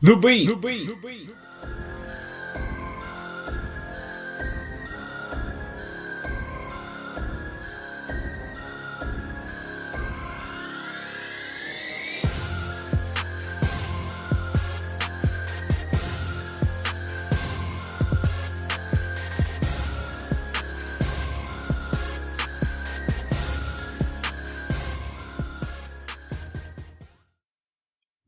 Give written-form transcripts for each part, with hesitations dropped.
TheBeat. TheBeat.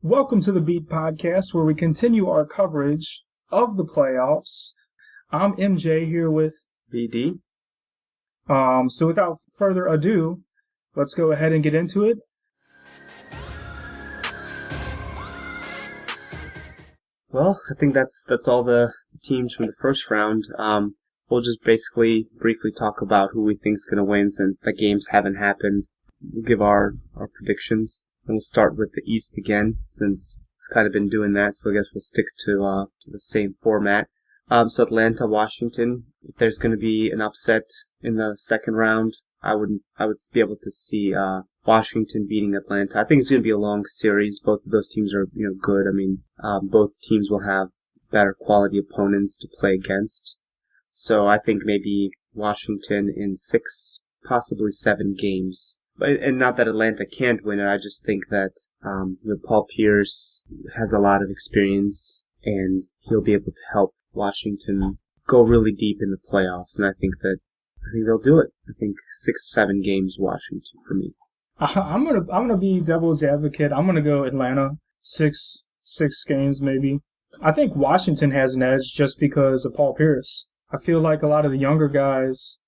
Welcome to the Beat podcast, where we continue our coverage of the playoffs. I'm MJ here with BD. So without further ado, let's go ahead and get into it. Well, I think that's all the teams from the first round. We'll just basically briefly talk about who we think is going to win since the games haven't happened. We'll give our predictions. And we'll start with the East again, since we've kind of been doing that, so I guess we'll stick to the same format. So Atlanta, Washington. If there's going to be an upset in the second round, I would be able to see Washington beating Atlanta. I think it's going to be a long series. Both of those teams are good. I mean, both teams will have better quality opponents to play against. So I think maybe Washington in 6, possibly 7 games. And not that Atlanta can't win it, I just think that Paul Pierce has a lot of experience, and he'll be able to help Washington go really deep in the playoffs, and I think they'll do it. I think 6, 7 games Washington for me. I'm gonna be devil's advocate. I'm gonna go Atlanta, six games maybe. I think Washington has an edge just because of Paul Pierce. I feel like a lot of the younger guys,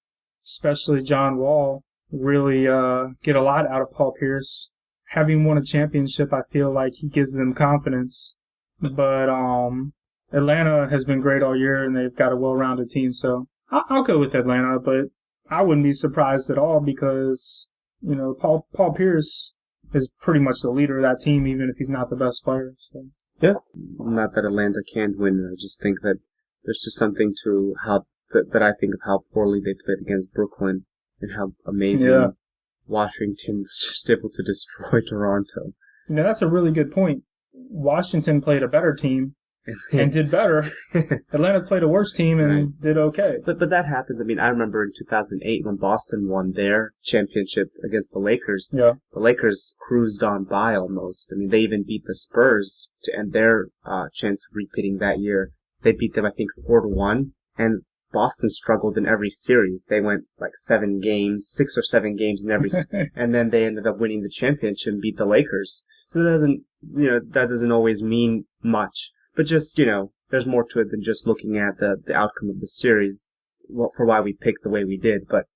especially John Wall, really get a lot out of Paul Pierce. Having won a championship, I feel like he gives them confidence. But Atlanta has been great all year, and they've got a well-rounded team. So I'll go with Atlanta, but I wouldn't be surprised at all because, Paul Pierce is pretty much the leader of that team, even if he's not the best player. So. Yeah. Not that Atlanta can't win. I just think that there's just something to how that I think of how poorly they played against Brooklyn. And how amazing Washington was just able to destroy Toronto. That's a really good point. Washington played a better team and did better. Atlanta played a worse team and did okay. But that happens. I mean, I remember in 2008 when Boston won their championship against the Lakers. Yeah. The Lakers cruised on by almost. I mean, they even beat the Spurs to end their chance of repeating that year. They beat them, I think, 4-1. And Boston struggled in every series. They went like 7 games, 6 or 7 games in every, and then they ended up winning the championship and beat the Lakers. So that doesn't always mean much. But just, there's more to it than just looking at the outcome of the series for why we picked the way we did. But,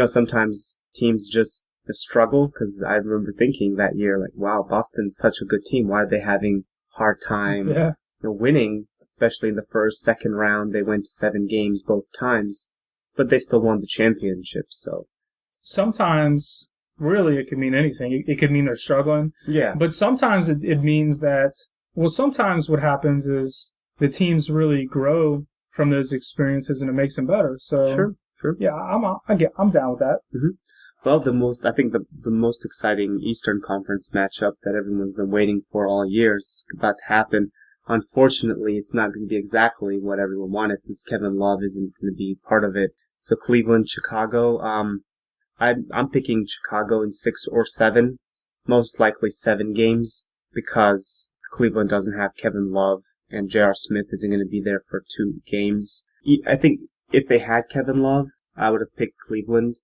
sometimes teams just struggle, because I remember thinking that year, like, wow, Boston's such a good team. Why are they having a hard time winning? Especially in the first, second round, they went to 7 games both times, but they still won the championship. So sometimes, really, it could mean anything. It could mean they're struggling. Yeah. But sometimes it means that. Well, sometimes what happens is the teams really grow from those experiences, and it makes them better. So sure. Yeah, I'm down with that. Mm-hmm. Well, I think the most exciting Eastern Conference matchup that everyone's been waiting for all year is about to happen. Unfortunately, it's not going to be exactly what everyone wanted, since Kevin Love isn't going to be part of it. So Cleveland, Chicago. I'm picking Chicago in 6 or 7, most likely 7 games, because Cleveland doesn't have Kevin Love, and J.R. Smith isn't going to be there for 2 games. I think if they had Kevin Love, I would have picked Cleveland,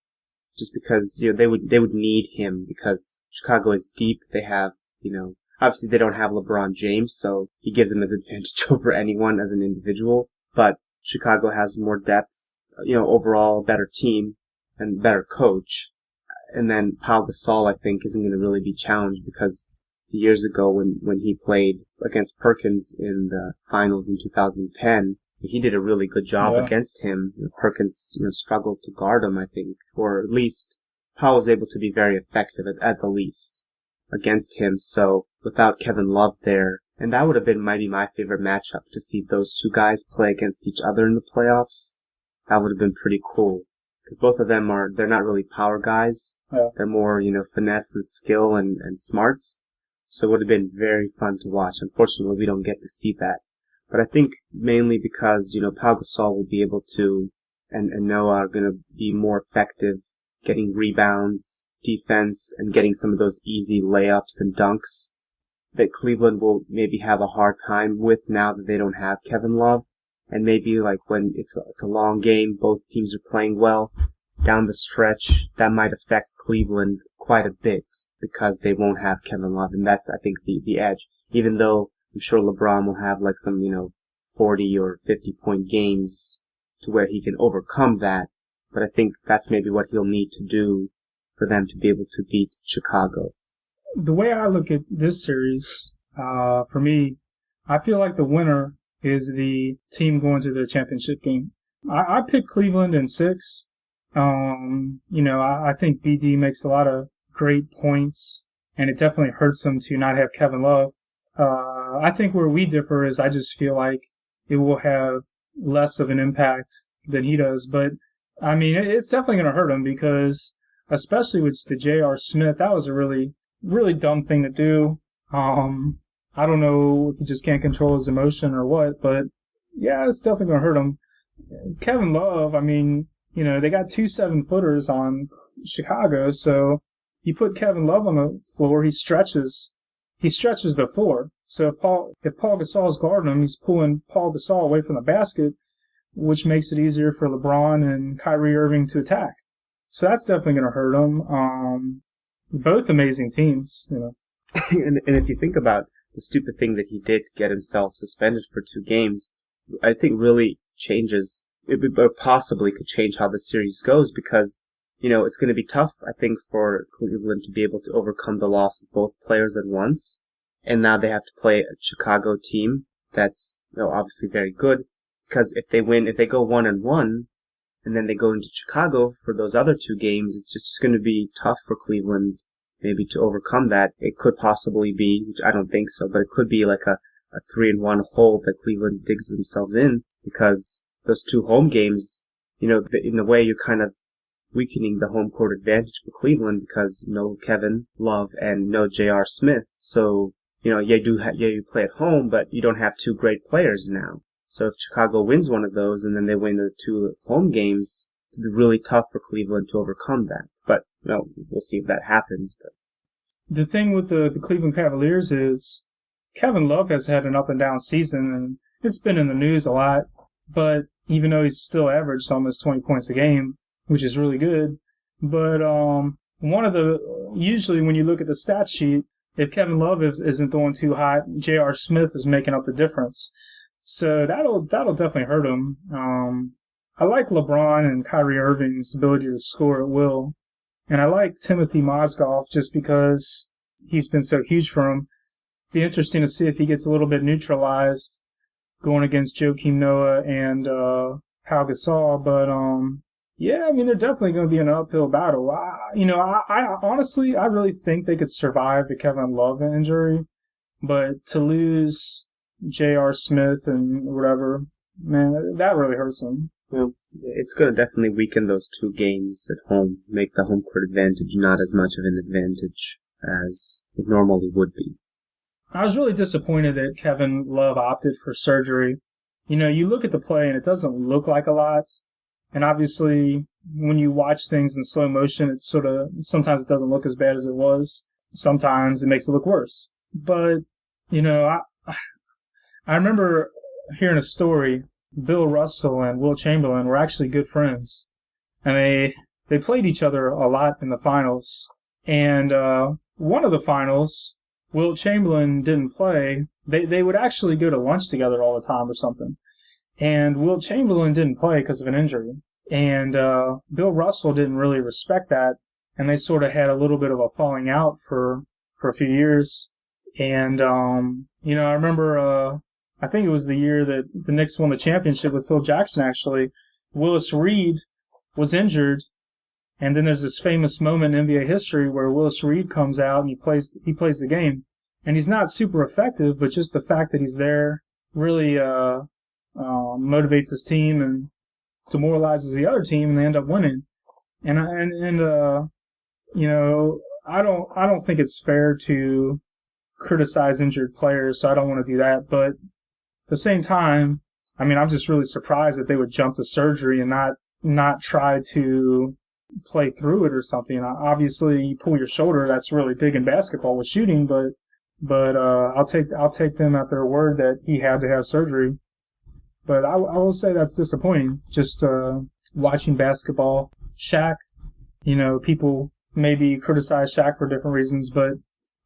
just because they would need him, because Chicago is deep. They have obviously, they don't have LeBron James, so he gives them an advantage over anyone as an individual. But Chicago has more depth, overall better team and better coach. And then Pau Gasol, I think, isn't going to really be challenged, because years ago when he played against Perkins in the finals in 2010, he did a really good job against him. Perkins struggled to guard him, I think, or at least Pau was able to be very effective at the least against him. So without Kevin Love there, and that would have been maybe my favorite matchup, to see those 2 guys play against each other in the playoffs. That would have been pretty cool, because both of them they're not really power guys. Yeah. They're more, finesse and skill and smarts. So it would have been very fun to watch. Unfortunately, we don't get to see that. But I think mainly because, Pau Gasol will be able to, and Noah are going to be more effective getting rebounds, defense, and getting some of those easy layups and dunks that Cleveland will maybe have a hard time with now that they don't have Kevin Love. And maybe like when it's a long game, both teams are playing well, down the stretch, that might affect Cleveland quite a bit because they won't have Kevin Love. And that's, I think, the edge. Even though I'm sure LeBron will have like some, 40 or 50 point games to where he can overcome that. But I think that's maybe what he'll need to do for them to be able to beat Chicago. The way I look at this series, for me, I feel like the winner is the team going to the championship game. I picked Cleveland in 6. I think BD makes a lot of great points, and it definitely hurts them to not have Kevin Love. I think where we differ is I just feel like it will have less of an impact than he does. But, I mean, it's definitely going to hurt him because, especially with the J.R. Smith, that was a really, really dumb thing to do. I don't know if he just can't control his emotion or what, but, yeah, it's definitely going to hurt him. Kevin Love, I mean, they got 2 7-footers on Chicago, so you put Kevin Love on the floor, he stretches the floor. So if Paul Gasol's guarding him, he's pulling Paul Gasol away from the basket, which makes it easier for LeBron and Kyrie Irving to attack. So that's definitely going to hurt them. Both amazing teams, and if you think about the stupid thing that he did to get himself suspended for 2 games, I think really changes, it possibly could change how the series goes because, it's going to be tough, I think, for Cleveland to be able to overcome the loss of both players at once. And now they have to play a Chicago team that's, obviously very good because if they go 1-1, and then they go into Chicago for those other 2 games, it's just going to be tough for Cleveland maybe to overcome that. It could possibly be, which I don't think so, but it could be like a 3-1 hole that Cleveland digs themselves in because those 2 home games, in a way you're kind of weakening the home court advantage for Cleveland because no Kevin Love and no J.R. Smith. So, you play at home, but you don't have 2 great players now. So if Chicago wins one of those and then they win the 2 home games, it'd be really tough for Cleveland to overcome that. But, we'll see if that happens. But the thing with the Cleveland Cavaliers is Kevin Love has had an up and down season, and it's been in the news a lot. But even though he's still averaged almost 20 points a game, which is really good. But usually when you look at the stat sheet, if Kevin Love isn't throwing too hot, J.R. Smith is making up the difference. So that'll definitely hurt him. I like LeBron and Kyrie Irving's ability to score at will. And I like Timothy Mozgov just because he's been so huge for him. Be interesting to see if he gets a little bit neutralized going against Joakim Noah and Pau Gasol. But yeah, I mean, they're definitely going to be in an uphill battle. I honestly, I really think they could survive the Kevin Love injury. But to lose J.R. Smith and whatever, man, that really hurts them. Well, it's going to definitely weaken those 2 games at home, make the home court advantage not as much of an advantage as it normally would be. I was really disappointed that Kevin Love opted for surgery. You look at the play and it doesn't look like a lot. And obviously, when you watch things in slow motion, it's sometimes it doesn't look as bad as it was. Sometimes it makes it look worse. But, I remember hearing a story. Bill Russell and Will Chamberlain were actually good friends. And they played each other a lot in the finals. And one of the finals, Will Chamberlain didn't play. They would actually go to lunch together all the time or something. And Will Chamberlain didn't play because of an injury. And Bill Russell didn't really respect that. And they sort of had a little bit of a falling out for a few years. And, I remember, I think it was the year that the Knicks won the championship with Phil Jackson, actually. Willis Reed was injured. And then there's this famous moment in NBA history where Willis Reed comes out and he plays the game. And he's not super effective, but just the fact that he's there really motivates his team and demoralizes the other team, and they end up winning. And I don't think it's fair to criticize injured players, so I don't want to do that. But at the same time, I mean, I'm just really surprised that they would jump to surgery and not try to play through it or something. Obviously, you pull your shoulder, that's really big in basketball with shooting, but I'll take them at their word that he had to have surgery. But I will say that's disappointing. Just watching basketball, Shaq. People maybe criticize Shaq for different reasons, but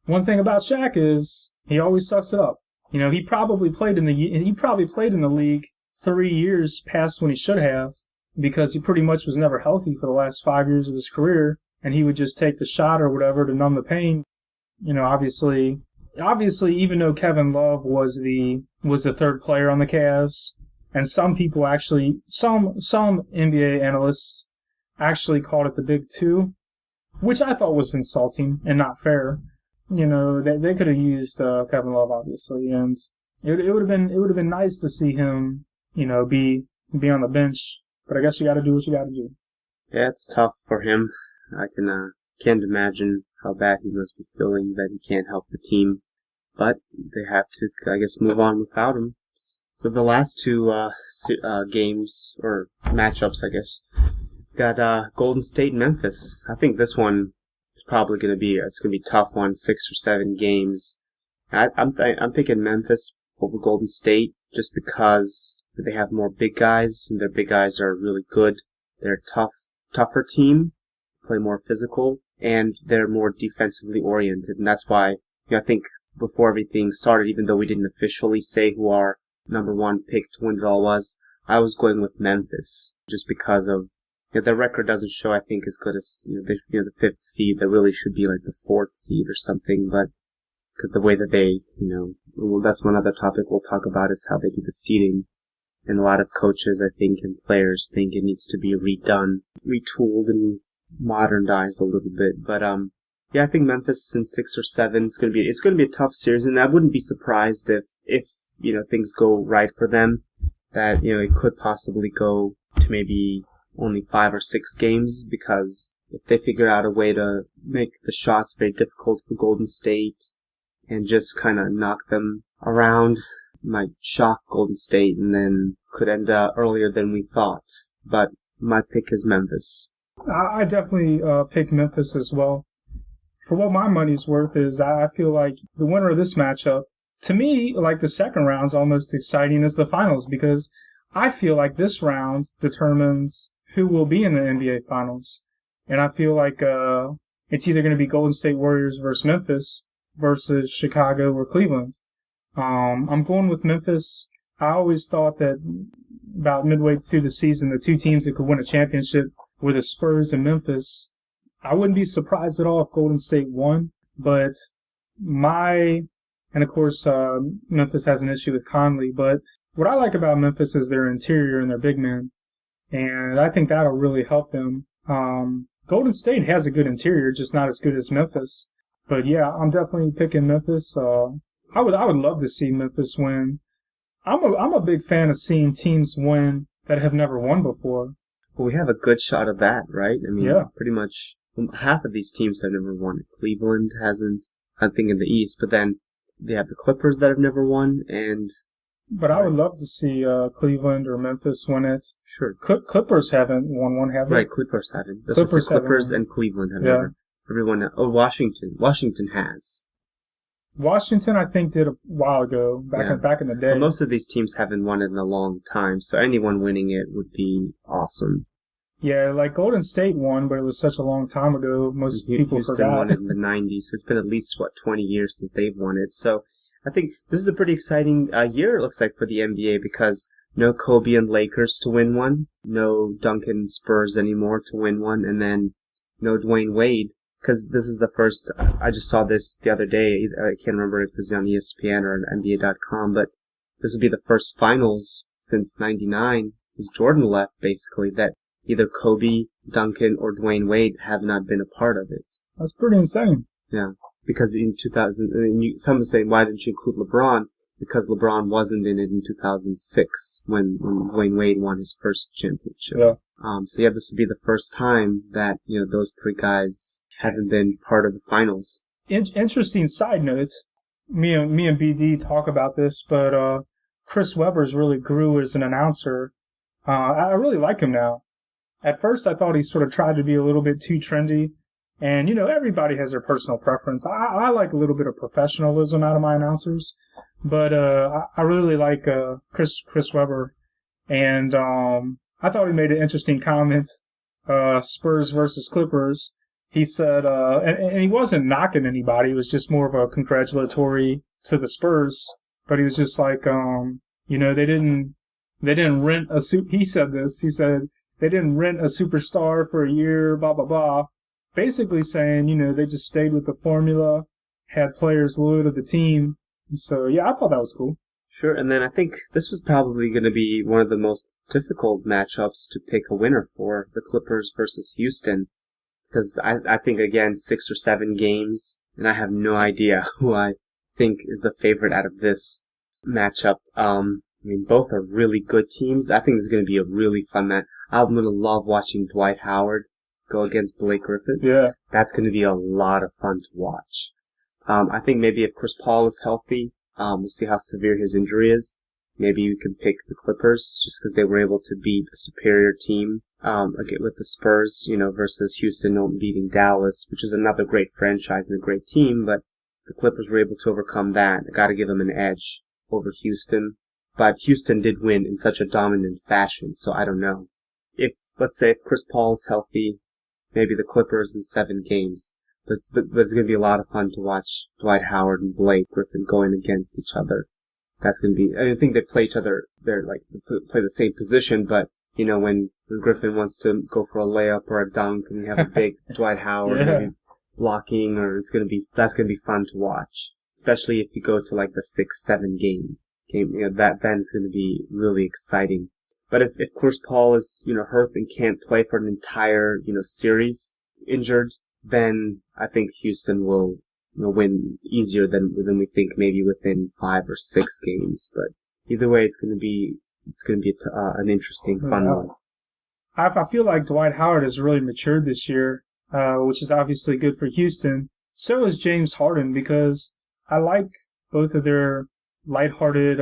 one thing about Shaq is he always sucks it up. He probably played in the league 3 years past when he should have, because he pretty much was never healthy for the last 5 years of his career, and he would just take the shot or whatever to numb the pain. Obviously, even though Kevin Love was the third player on the Cavs, and some people actually, some NBA analysts actually called it the Big Two, which I thought was insulting and not fair. They could have used Kevin Love, obviously, and it would have been nice to see him, be on the bench. But I guess you got to do what you got to do. Yeah, it's tough for him. I can't imagine how bad he must be feeling that he can't help the team. But they have to, I guess, move on without him. So the last two games, or matchups, I guess, got Golden State and Memphis. I think this one is probably going to be a tough one, 6 or 7 games. I'm picking Memphis over Golden State just because they have more big guys, and their big guys are really good. They're a tougher team, play more physical, and they're more defensively oriented. And that's why I think before everything started, even though we didn't officially say who our number one pick to win it all was, I was going with Memphis just because of their record doesn't show, I think, as good as they should be the 5th seed. They really should be like the 4th seed or something, but because the way that they, that's one other topic we'll talk about is how they do the seeding. And a lot of coaches, I think, and players think it needs to be redone, retooled, and modernized a little bit. But I think Memphis in 6 or 7. It's gonna be a tough series, and I wouldn't be surprised if things go right for them, that it could possibly go to maybe only 5 or 6 games, because if they figure out a way to make the shots very difficult for Golden State and just kind of knock them around, might shock Golden State and then could end earlier than we thought. But my pick is Memphis. I definitely pick Memphis as well. For what my money's worth is, I feel like the winner of this matchup, to me, like the second round's almost exciting as the finals, because I feel like this round determines who will be in the NBA Finals. And I feel like it's either going to be Golden State Warriors versus Memphis versus Chicago or Cleveland. I'm going with Memphis. I always thought that about midway through the season, the two teams that could win a championship were the Spurs and Memphis. I wouldn't be surprised at all if Golden State won, but and of course, Memphis has an issue with Conley, but what I like about Memphis is their interior and their big men, and I think that'll really help them. Golden State has a good interior, just not as good as Memphis. But yeah, I'm definitely picking Memphis. I would love to see Memphis win. I'm a big fan of seeing teams win that have never won before. Well, we have a good shot of that, right? I mean, pretty much half of these teams have never won. Cleveland hasn't, I think, in the East, but then they have the Clippers that have never won, But I would love to see Cleveland or Memphis win it. Sure. Clippers haven't won one, have they? Right, Clippers haven't. Clippers and Cleveland have never. Everyone. Oh, Washington. Washington has. Washington, I think, did a while ago, back in the day. But most of these teams haven't won it in a long time, so anyone winning it would be awesome. Yeah, like Golden State won, but it was such a long time ago, most people Houston forgot. won it in the 90s, so it's been at least, 20 years since they've won it. So I think this is a pretty exciting year, it looks like, for the NBA, because no Kobe and Lakers to win one, no Duncan and Spurs anymore to win one, and then no Dwayne Wade. Because this is the first, I just saw this the other day, I can't remember if it was on ESPN or on NBA.com, but this would be the first finals since 99, since Jordan left, basically, that either Kobe, Duncan, or Dwayne Wade have not been a part of it. That's pretty insane. Yeah, because in 2000, some say, why didn't you include LeBron? Because LeBron wasn't in it in 2006 when Dwayne Wade won his first championship. Yeah. So yeah, this would be the first time that, those three guys haven't been part of the finals. Interesting side note. me and BD talk about this, but Chris Webber's really grew as an announcer. I really like him now. At first, I thought he sort of tried to be a little bit too trendy. And, everybody has their personal preference. I like a little bit of professionalism out of my announcers. But I really like Chris Webber. And I thought he made an interesting comment, Spurs versus Clippers. He said, and he wasn't knocking anybody. It was just more of a congratulatory to the Spurs. But he was just like, they didn't rent a suit. He said this. He said, they didn't rent a superstar for a year, blah, blah, blah. Basically saying, they just stayed with the formula, had players loyal to the team. So, yeah, I thought that was cool. Sure, and then I think this was probably going to be one of the most difficult matchups to pick a winner for, the Clippers versus Houston. Because I think, again, 6 or 7 games, and I have no idea who I think is the favorite out of this matchup. Both are really good teams. I think this is going to be a really fun match. I'm going to love watching Dwight Howard go against Blake Griffin. Yeah. That's going to be a lot of fun to watch. I think maybe if Chris Paul is healthy, we'll see how severe his injury is. Maybe we can pick the Clippers just because they were able to beat a superior team, again with the Spurs, versus Houston beating Dallas, which is another great franchise and a great team, but the Clippers were able to overcome that. I got to give them an edge over Houston. But Houston did win in such a dominant fashion, so I don't know. Let's say if Chris Paul's healthy, maybe the Clippers in 7 games. There's going to be a lot of fun to watch Dwight Howard and Blake Griffin going against each other. That's going to be, I think they play each other, they play the same position, but, when Griffin wants to go for a layup or a dunk and you have a big Dwight Howard maybe blocking, or that's going to be fun to watch. Especially if you go to like the 6-7 game, that then is going to be really exciting. But if Chris Paul is, hurt and can't play for an entire, series injured, then I think Houston will win easier than we think, maybe within 5 or 6 games. But either way, it's going to be an interesting, fun one. I feel like Dwight Howard has really matured this year, which is obviously good for Houston. So is James Harden, because I like both of their lighthearted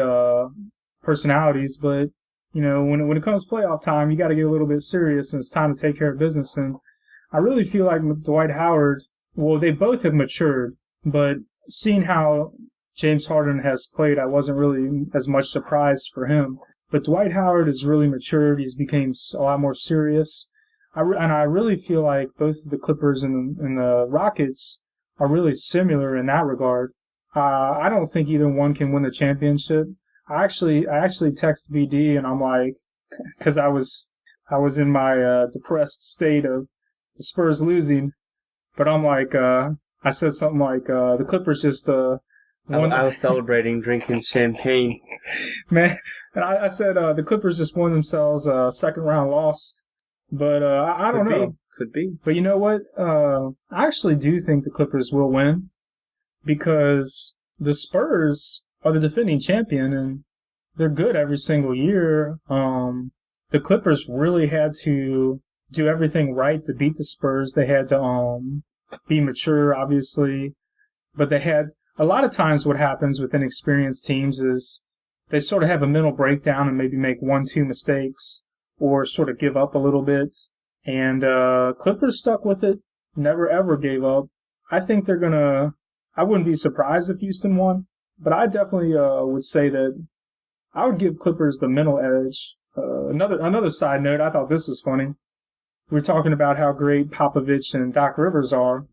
personalities, but when it comes to playoff time, you got to get a little bit serious, and it's time to take care of business. And I really feel like Dwight Howard, well, they both have matured, but seeing how James Harden has played, I wasn't really as much surprised for him. But Dwight Howard has really matured. He's become a lot more serious. And I really feel like both the Clippers and the Rockets are really similar in that regard. I don't think either one can win the championship. I actually text BD, and I'm like, because I was in my depressed state of the Spurs losing, but I'm like, I said something like, the Clippers just won. I was celebrating, drinking champagne. Man, and I said the Clippers just won themselves a second round loss, but I don't know. Could be. But you know what? I actually do think the Clippers will win, because the Spurs are the defending champion, and they're good every single year. The Clippers really had to do everything right to beat the Spurs. They had to be mature, obviously, but they had a lot of times what happens with inexperienced teams is they sort of have a mental breakdown and maybe make 1-2 mistakes or sort of give up a little bit. And Clippers stuck with it, never ever gave up. I think they're gonna. I wouldn't be surprised if Houston won, but I definitely would say that I would give Clippers the mental edge. Another side note, I thought this was funny. We're talking about how great Popovich and Doc Rivers are.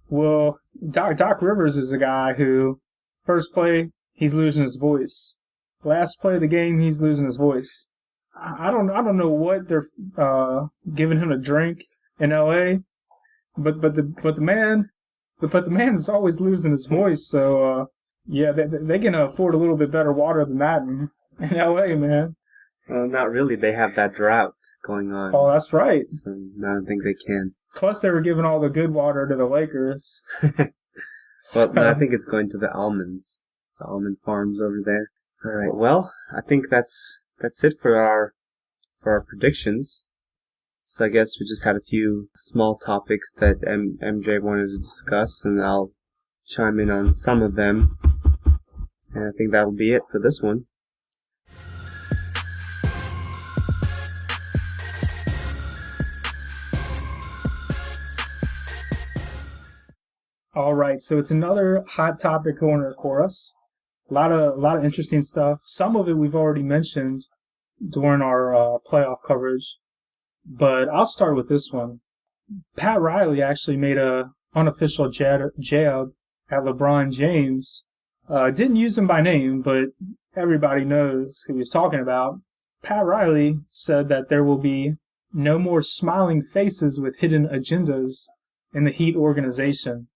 Well, Doc Rivers is a guy who, first play, he's losing his voice. Last play of the game, he's losing his voice. I don't know what they're giving him to drink in L.A., but the man is always losing his voice. So yeah, they can afford a little bit better water than that in L.A., man. Well, not really. They have that drought going on. Oh, that's right. So I don't think they can. Plus, they were giving all the good water to the Lakers. Well, no, I think it's going to the almonds, the almond farms over there. All right. Well, I think that's it for our predictions. So I guess we just had a few small topics that MJ wanted to discuss, and I'll chime in on some of them. And I think that'll be it for this one. All right, so it's another hot topic corner for us. A lot of interesting stuff. Some of it we've already mentioned during our playoff coverage, but I'll start with this one. Pat Riley actually made a unofficial jab at LeBron James. Didn't use him by name, but everybody knows who he's talking about. Pat Riley said that there will be no more smiling faces with hidden agendas in the Heat organization.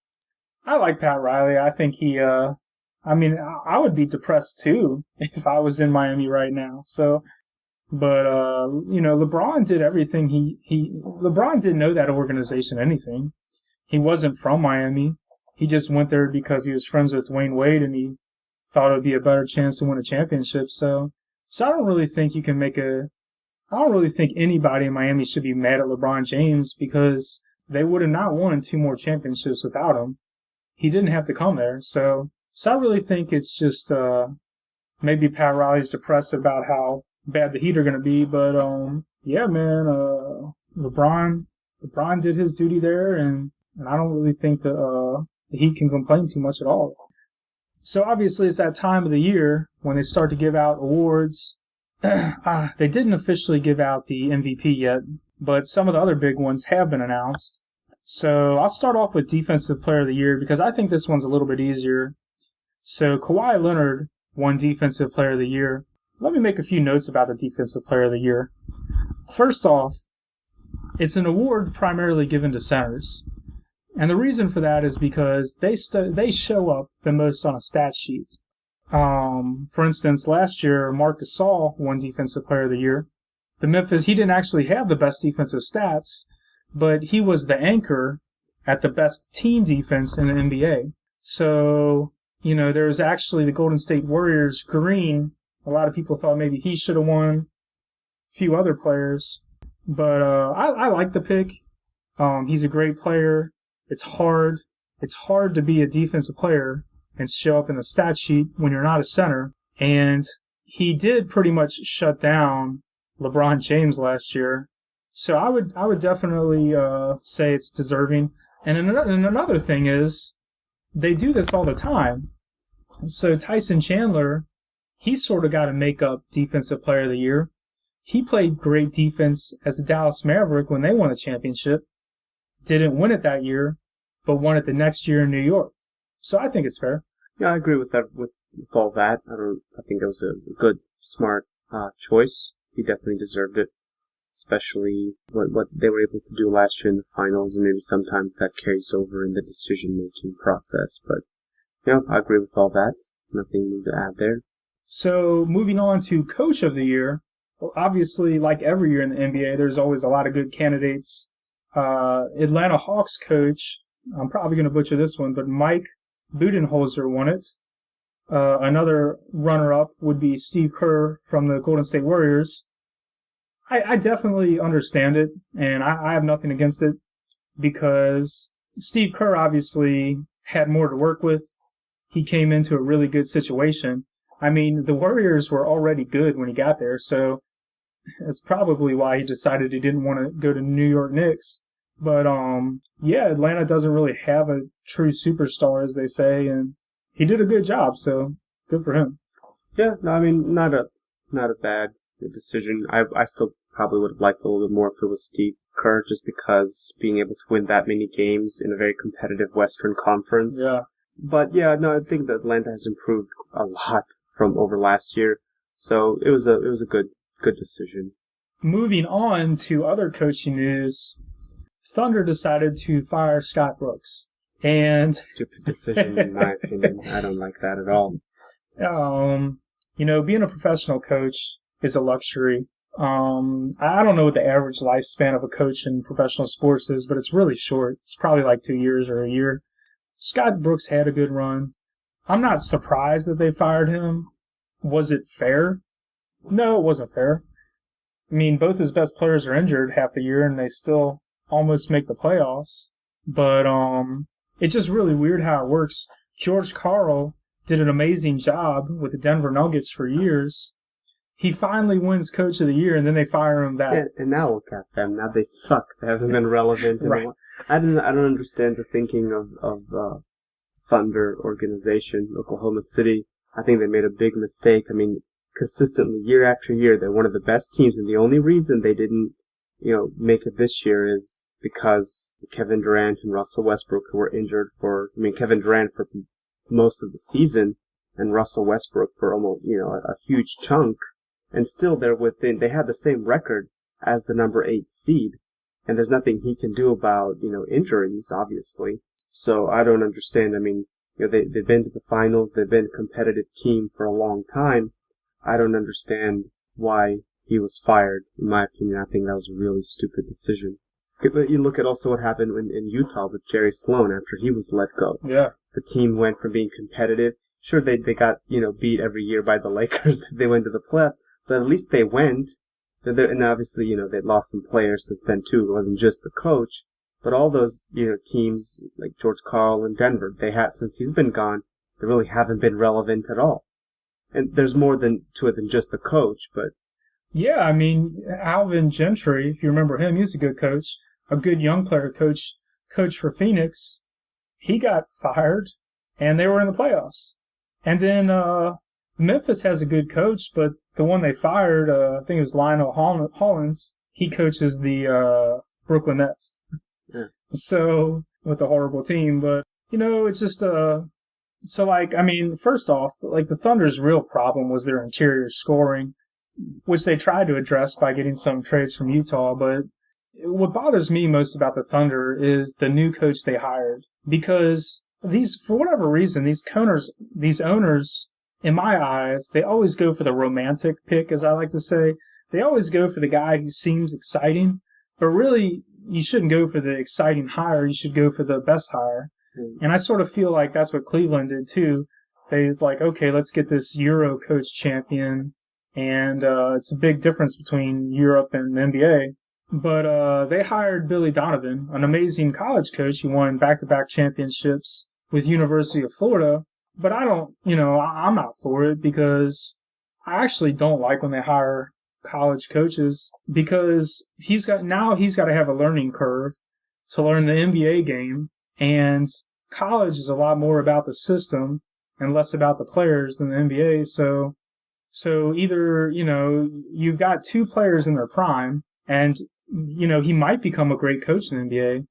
I like Pat Riley. I think I would be depressed too if I was in Miami right now. So, but, LeBron did everything. LeBron didn't know that organization anything. He wasn't from Miami. He just went there because he was friends with Dwayne Wade and he thought it would be a better chance to win a championship. So I don't really think I don't really think anybody in Miami should be mad at LeBron James because they would have not won 2 more championships without him. He didn't have to come there. So I really think it's just maybe Pat Riley's depressed about how bad the Heat are going to be. But, yeah, man, LeBron did his duty there, and I don't really think the Heat can complain too much at all. So obviously it's that time of the year when they start to give out awards. They didn't officially give out the MVP yet, but some of the other big ones have been announced. So I'll start off with Defensive Player of the Year because I think this one's a little bit easier. So Kawhi Leonard won Defensive Player of the Year. Let me make a few notes about the Defensive Player of the Year. First off, it's an award primarily given to centers. And the reason for that is because they show up the most on a stat sheet. For instance, last year, Marc Gasol won Defensive Player of the Year. He didn't actually have the best defensive stats, but he was the anchor at the best team defense in the NBA. So, there was actually the Golden State Warriors Green. A lot of people thought maybe he should have won. A few other players. But I like the pick. He's a great player. It's hard to be a defensive player and show up in the stat sheet when you're not a center. And he did pretty much shut down LeBron James last year. So I would definitely say it's deserving. And another thing is they do this all the time. So Tyson Chandler, he sort of got a make-up Defensive Player of the Year. He played great defense as the Dallas Maverick when they won the championship. Didn't win it that year, but won it the next year in New York. So I think it's fair. Yeah, I agree with that. With all that, I think it was a good, smart choice. He definitely deserved it, especially what they were able to do last year in the finals, and maybe sometimes that carries over in the decision-making process. But I agree with all that. Nothing new to add there. So moving on to Coach of the Year. Well, obviously, like every year in the NBA, there's always a lot of good candidates. Atlanta Hawks coach, I'm probably going to butcher this one, but Mike Budenholzer won it. Another runner-up would be Steve Kerr from the Golden State Warriors. I definitely understand it, and I have nothing against it because Steve Kerr obviously had more to work with. He came into a really good situation. I mean, the Warriors were already good when he got there, so that's probably why he decided he didn't want to go to New York Knicks. But, Atlanta doesn't really have a true superstar, as they say, and he did a good job, so good for him. Yeah, no, I mean, not a bad decision. I still probably would have liked a little bit more if it was Steve Kerr, just because being able to win that many games in a very competitive Western Conference. Yeah. But yeah, no, I think that Atlanta has improved a lot from over last year, so it was a good decision. Moving on to other coaching news, Thunder decided to fire Scott Brooks. And stupid decision, in my opinion. I don't like that at all. Being a professional coach is a luxury. I don't know what the average lifespan of a coach in professional sports is, but it's really short. It's probably like 2 years or a year. Scott Brooks had a good run. I'm not surprised that they fired him. Was it fair? No, it wasn't fair. I mean, both his best players are injured half the year, and they still almost make the playoffs. But it's just really weird how it works. George Karl did an amazing job with the Denver Nuggets for years. He finally wins Coach of the Year, and then they fire him back. Yeah, and now look at them. Now they suck. They haven't been relevant in a while. I don't understand the thinking of Thunder organization, Oklahoma City. I think they made a big mistake. I mean, consistently year after year, they're one of the best teams, and the only reason they didn't, make it this year is because Kevin Durant and Russell Westbrook, who were injured Kevin Durant for most of the season, and Russell Westbrook for almost, a huge chunk, and still they had the same record as the number 8 seed, and there's nothing he can do about, injuries, obviously. So I don't understand. I mean, they've been to the finals, they've been a competitive team for a long time. I don't understand why he was fired. In my opinion, I think that was a really stupid decision. But you look at also what happened in Utah with Jerry Sloan after he was let go. Yeah. The team went from being competitive. Sure, they got, beat every year by the Lakers. They went to the playoffs, but at least they went. And obviously, they'd lost some players since then too. It wasn't just the coach. But all those, teams like George Karl and Denver, since he's been gone, they really haven't been relevant at all. And there's more to it than just the coach, but... Yeah, I mean, Alvin Gentry, if you remember him, he's a good coach, a good young player coach for Phoenix. He got fired, and they were in the playoffs. And then Memphis has a good coach, but the one they fired, I think it was Lionel Hollins, he coaches the Brooklyn Nets. Yeah. So, with a horrible team, but, it's just... first off, the Thunder's real problem was their interior scoring, which they tried to address by getting some trades from Utah. But what bothers me most about the Thunder is the new coach they hired. Because for whatever reason, these owners, in my eyes, they always go for the romantic pick, as I like to say. They always go for the guy who seems exciting. But really, you shouldn't go for the exciting hire. You should go for the best hire. And I sort of feel like that's what Cleveland did too. It's like, okay, let's get this Euro coach champion. And it's a big difference between Europe and the NBA. But they hired Billy Donovan, an amazing college coach. He won back-to-back championships with University of Florida. But I'm not for it because I actually don't like when they hire college coaches because he's got to have a learning curve to learn the NBA game. And college is a lot more about the system and less about the players than the NBA. So either, you've got two players in their prime and, he might become a great coach in the NBA.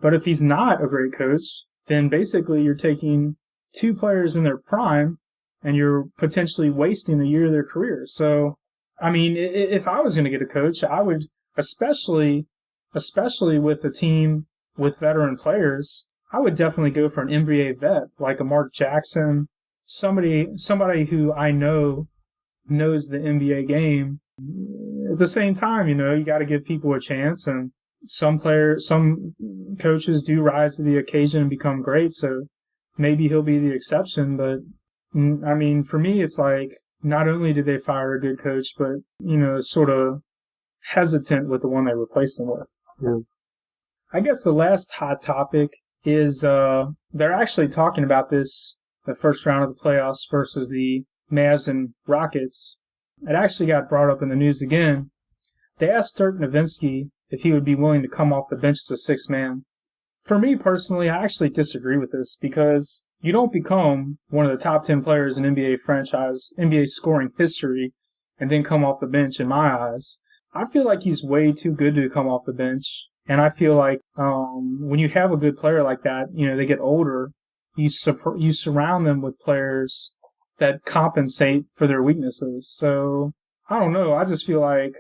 But if he's not a great coach, then basically you're taking two players in their prime and you're potentially wasting a year of their career. So, I mean, if I was going to get a coach, I would, especially with a team with veteran players, I would definitely go for an NBA vet, like a Mark Jackson, somebody who I know knows the NBA game. At the same time, you got to give people a chance, and some coaches do rise to the occasion and become great, so maybe he'll be the exception. But, I mean, for me, it's like, not only did they fire a good coach, but, sort of hesitant with the one they replaced him with. Yeah. I guess the last hot topic is they're actually talking about this, the first round of the playoffs versus the Mavs and Rockets. It actually got brought up in the news again. They asked Dirk Nowitzki if he would be willing to come off the bench as a sixth man. For me personally, I actually disagree with this because you don't become one of the top 10 players in NBA scoring history, and then come off the bench in my eyes. I feel like he's way too good to come off the bench. And I feel like when you have a good player like that, they get older, you surround them with players that compensate for their weaknesses. So, I don't know. I just feel like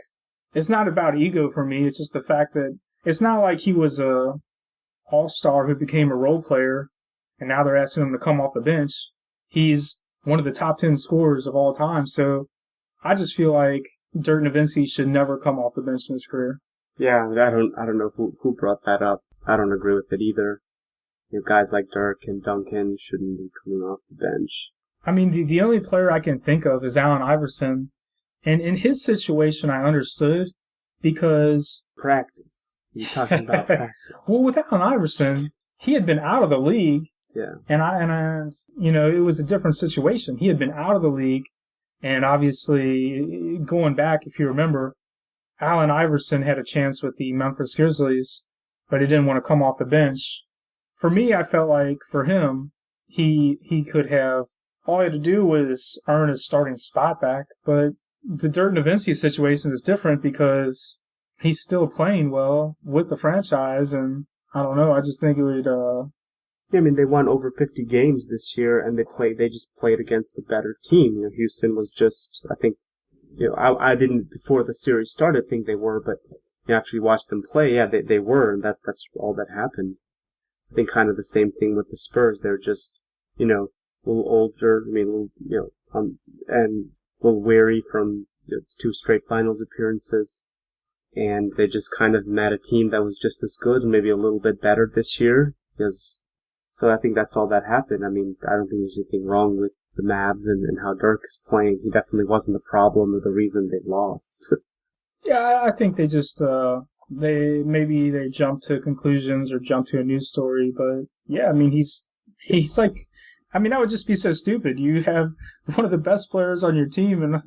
it's not about ego for me. It's just the fact that it's not like he was a all-star who became a role player, and now they're asking him to come off the bench. He's one of the top 10 scorers of all time. So, I just feel like Dirk Nowitzki should never come off the bench in his career. Yeah, I don't know who brought that up. I don't agree with it either. Guys like Dirk and Duncan shouldn't be coming off the bench. I mean, the only player I can think of is Allen Iverson. And in his situation, I understood because... Practice. You're talking about practice. Well, with Allen Iverson, he had been out of the league. Yeah. And it was a different situation. He had been out of the league, and obviously, going back, if you remember, Allen Iverson had a chance with the Memphis Grizzlies, but he didn't want to come off the bench. For me, I felt like for him, he could have, all he had to do was earn his starting spot back. But the Dirk Nowitzki situation is different because he's still playing well with the franchise, and I don't know. I just think it would. Yeah, I mean, they won over 50 games this year, and they just played against a better team. Houston was just, I think, I didn't before the series started think they were, but after you watched them play, yeah, they were, and that's all that happened. I think kind of the same thing with the Spurs. They're just, a little older. I mean, and a little weary from 2 straight finals appearances. And they just kind of met a team that was just as good and maybe a little bit better this year. So I think that's all that happened. I mean, I don't think there's anything wrong with the Mavs and how Dirk is playing. He definitely wasn't the problem or the reason they lost. Yeah, I think they just they jump to conclusions or jump to a news story. But yeah, I mean, he's like, I mean, that would just be so stupid. You have one of the best players on your team, and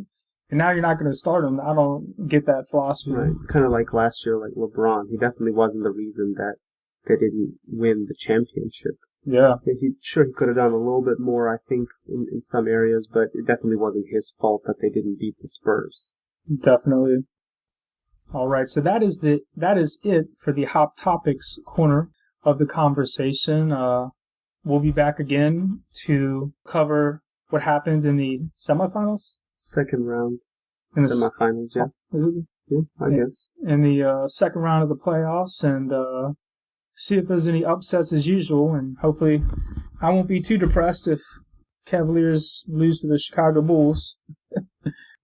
now you're not going to start him. I don't get that philosophy. Right. Kind of like last year, like LeBron. He definitely wasn't the reason that they didn't win the championship. Yeah. He could have done a little bit more, I think, in some areas, but it definitely wasn't his fault that they didn't beat the Spurs. Definitely. All right, so that is it for the Hot Topics corner of the conversation. We'll be back again to cover what happened in the semifinals. Second round. In the semifinals, yeah. Is it? Yeah, I guess. In the second round of the playoffs, and see if there's any upsets as usual. And hopefully I won't be too depressed if Cavaliers lose to the Chicago Bulls.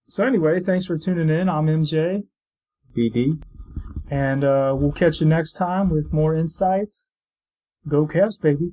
So anyway, thanks for tuning in. I'm MJ. BD. And we'll catch you next time with more insights. Go Cavs, baby.